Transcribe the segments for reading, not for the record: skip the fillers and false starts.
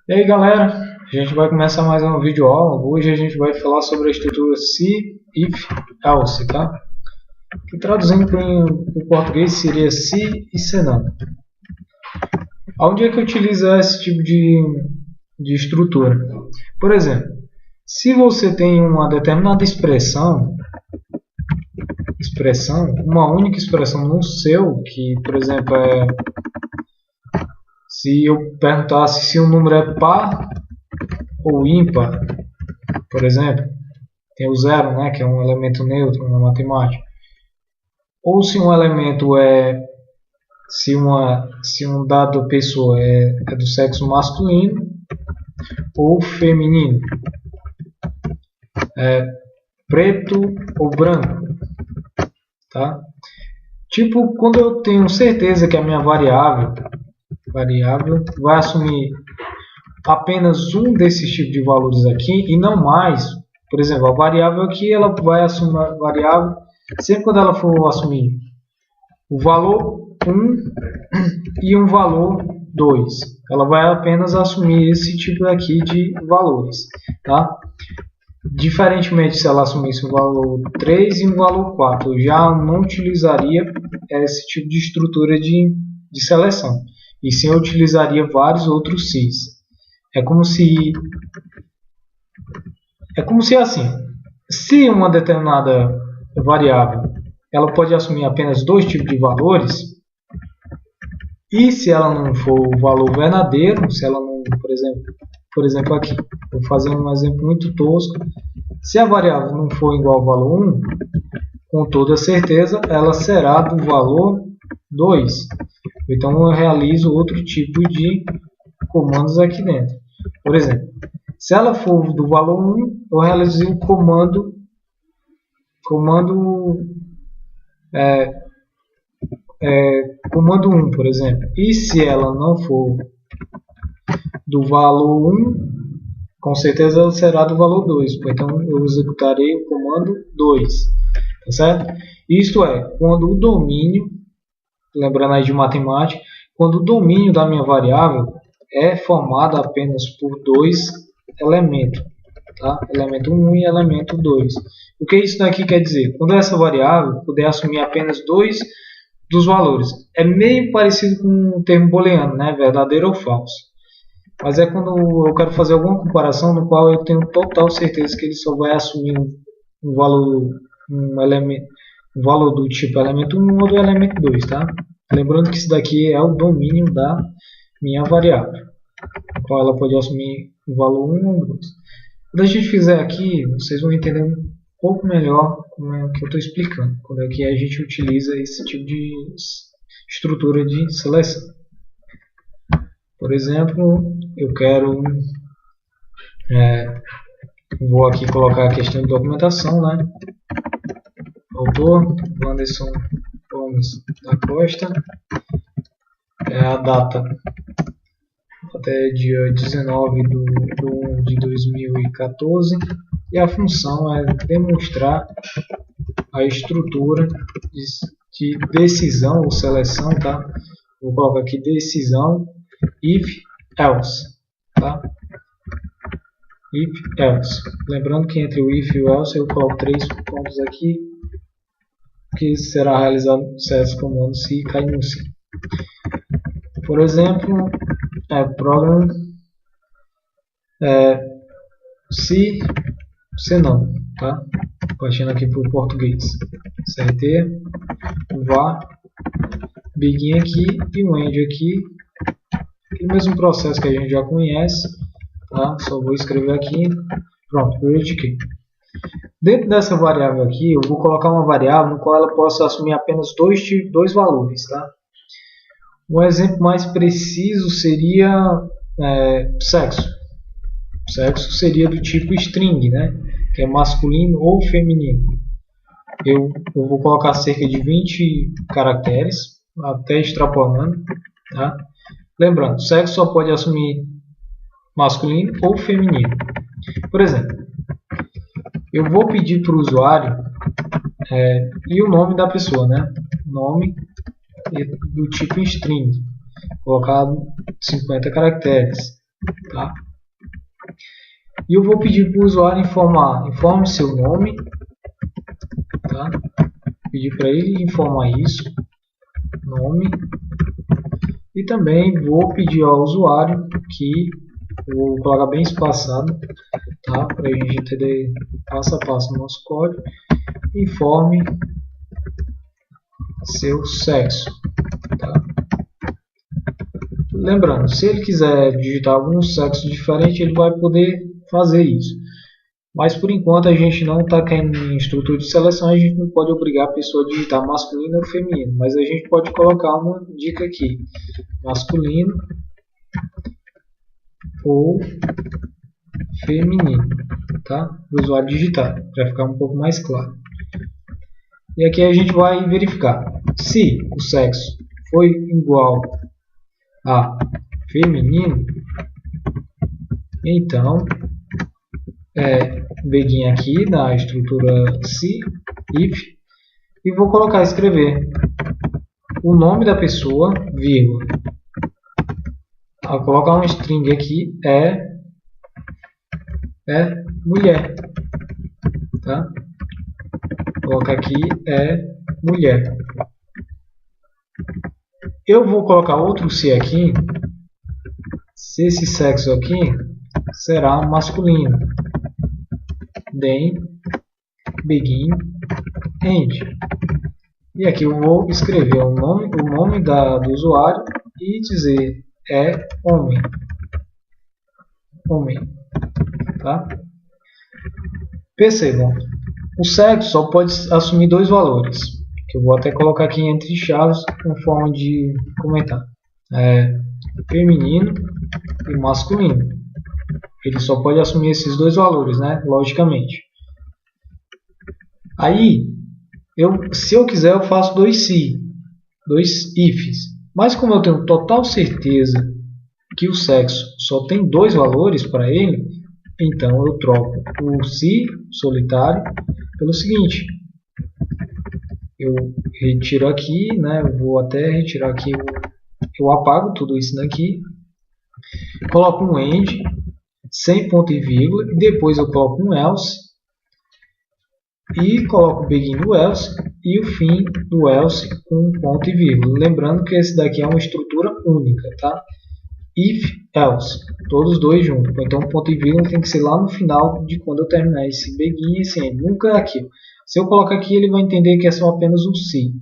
E aí galera, a gente vai começar mais uma videoaula. Hoje a gente vai falar sobre a estrutura se, if, else, tá? Que traduzindo para o português seria se e senão. Onde é que utiliza esse tipo de estrutura? Por exemplo, se você tem uma determinada expressão, uma única expressão no seu, que por exemplo se eu perguntasse se o número é par ou ímpar, por exemplo, tem o zero, né, que é um elemento neutro na matemática, ou se um elemento se um dado pessoa é do sexo masculino ou feminino, preto ou branco, tá? Tipo, quando eu tenho certeza que a minha variável vai assumir apenas um desses tipos de valores aqui e não mais. Por exemplo, a variável aqui ela vai assumir a variável sempre quando ela for assumir o valor 1 e um valor 2. Ela vai apenas assumir esse tipo aqui de valores, tá? Diferentemente se ela assumisse um valor 3 e um valor 4, eu já não utilizaria esse tipo de estrutura de seleção. E sim eu utilizaria vários outros se's. É como se assim, se uma determinada variável ela pode assumir apenas dois tipos de valores, e se ela não for o valor verdadeiro, se ela não, por exemplo aqui, vou fazer um exemplo muito tosco, se a variável não for igual ao valor 1, com toda certeza ela será do valor 2. Então eu realizo outro tipo de comandos aqui dentro. Por exemplo, se ela for do valor 1, eu realizo o comando 1, por exemplo. E se ela não for do valor 1, com certeza ela será do valor 2. Então eu executarei o comando 2. Tá certo? Isto é, quando o domínio, lembrando aí de matemática, quando o domínio da minha variável é formado apenas por dois elementos, tá? Elemento 1 e elemento 2. O que isso daqui quer dizer? Quando essa variável puder assumir apenas dois dos valores. É meio parecido com o termo booleano, né? Verdadeiro ou falso. Mas é quando eu quero fazer alguma comparação no qual eu tenho total certeza que ele só vai assumir um valor do tipo elemento 1 ou do elemento 2, tá? Lembrando que isso daqui é o domínio da minha variável, a qual ela pode assumir o valor 1 ou 2. Quando a gente fizer aqui, vocês vão entender um pouco melhor como é que eu estou explicando, quando é que a gente utiliza esse tipo de estrutura de seleção. Por exemplo, eu quero vou aqui colocar a questão de documentação, né? Autor Wanderson Gomes da Costa, a data até dia 19 de 1 de 2014, e a função é demonstrar a estrutura de decisão ou seleção, tá? Vou colocar aqui decisão if else, tá? If else. Lembrando que entre o if e o else eu coloco 3 pontos aqui, que será realizado certos comandos se cair no sim. Por exemplo, program se não, tá? Partindo aqui para o português, CRT, var, begin aqui e o end aqui, o mesmo processo que a gente já conhece, tá? Só vou escrever aqui, pronto, verifiquei. Dentro dessa variável aqui, eu vou colocar uma variável no qual ela possa assumir apenas dois valores, tá? Um exemplo mais preciso seria sexo. Sexo seria do tipo string, né? Que é masculino ou feminino. Eu vou colocar cerca de 20 caracteres, até extrapolando, tá? Lembrando, sexo só pode assumir masculino ou feminino. Por exemplo, eu vou pedir para o usuário e o nome da pessoa, né? Nome do tipo string, colocado 50 caracteres. tá? E eu vou pedir para o usuário informe seu nome, tá? Pedir para ele informar isso, nome, e também vou pedir ao usuário que, vou colocar bem espaçado, tá? Para a gente entender passo a passo o nosso código, informe seu sexo, tá? Lembrando, se ele quiser digitar algum sexo diferente, ele vai poder fazer isso. Mas por enquanto a gente não está querendo em estrutura de seleção, a gente não pode obrigar a pessoa a digitar masculino ou feminino, mas a gente pode colocar uma dica aqui, masculino ou feminino, tá? Para o usuário digitar, para ficar um pouco mais claro. E aqui a gente vai verificar se o sexo foi igual a feminino, então beguinha aqui na estrutura se, if, e vou escrever o nome da pessoa, vírgula. Vou colocar um string aqui, é mulher, tá? Vou colocar aqui mulher. Eu vou colocar outro se aqui, se esse sexo aqui será masculino. Then, begin, end. E aqui eu vou escrever o nome do usuário e dizer homem. Homem. Tá? Percebam, o sexo só pode assumir dois valores, que eu vou até colocar aqui entre chaves com forma de comentar. Feminino e masculino. Ele só pode assumir esses dois valores, né? Logicamente. Aí, se eu quiser, eu faço dois ifs. Mas como eu tenho total certeza que o sexo só tem dois valores para ele, então eu troco o se solitário pelo seguinte. Eu retiro aqui, né? Eu vou até retirar aqui, eu apago tudo isso daqui, coloco um end sem ponto e vírgula, e depois eu coloco um else, e coloco o begin do else, e o fim do else com ponto e vírgula. Lembrando que esse daqui é uma estrutura única, tá? If, else, todos dois juntos. Então o ponto e vírgula tem que ser lá no final de quando eu terminar esse begin e esse end, nunca aqui. Se eu colocar aqui, ele vai entender que é só apenas um se.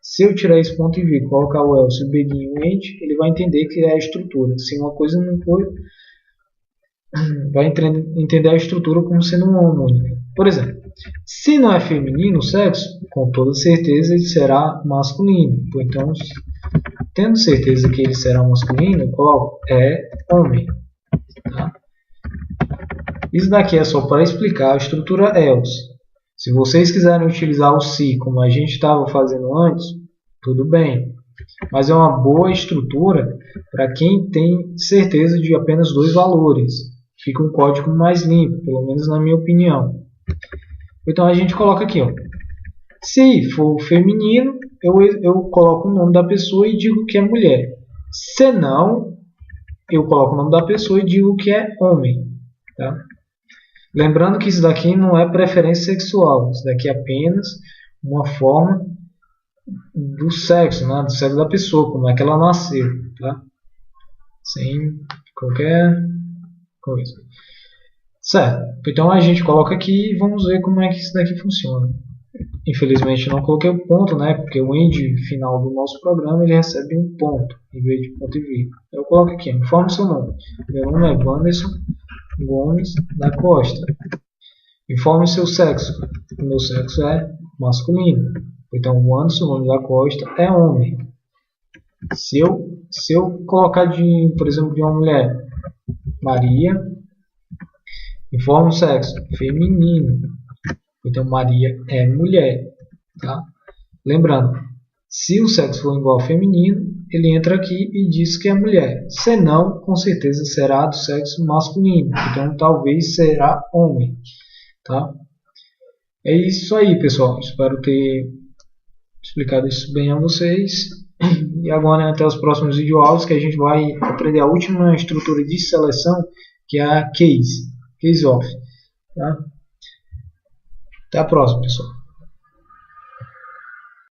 Se eu tirar esse ponto e vírgula, colocar o else, o begin e o end, ele vai entender que é a estrutura. Se uma coisa não for, vai entender a estrutura como sendo uma única. Por exemplo, se não é feminino o sexo, com toda certeza ele será masculino. Então, tendo certeza que ele será masculino, eu coloco homem. Tá? Isso daqui é só para explicar a estrutura else. Se vocês quiserem utilizar o se como a gente estava fazendo antes, tudo bem. Mas é uma boa estrutura para quem tem certeza de apenas dois valores. Fica um código mais limpo, pelo menos na minha opinião. Então a gente coloca aqui, se for feminino, eu coloco o nome da pessoa e digo que é mulher. Se não, eu coloco o nome da pessoa e digo que é homem. Tá? Lembrando que isso daqui não é preferência sexual, isso daqui é apenas uma forma do sexo, né? Do sexo da pessoa, como é que ela nasceu. Tá? Sem qualquer coisa. Certo, então a gente coloca aqui e vamos ver como é que isso daqui funciona. Infelizmente não coloquei o ponto, né? Porque o end final do nosso programa ele recebe um ponto em vez de ponto e vírgula. Eu coloco aqui, informe seu nome. Meu nome é Wanderson Gomes da Costa. Informe seu sexo. O meu sexo é masculino. Então o Wanderson Gomes da Costa é homem. Se eu colocar por exemplo, de uma mulher, Maria, informe o sexo, feminino. Então Maria é mulher. Tá? Lembrando, se o sexo for igual ao feminino, ele entra aqui e diz que é mulher. Se não, com certeza será do sexo masculino. Então talvez será homem. Tá? É isso aí, pessoal. Espero ter explicado isso bem a vocês. E agora até os próximos videoaulas que a gente vai aprender a última estrutura de seleção, que é a case off. Tá? Até a próxima, pessoal.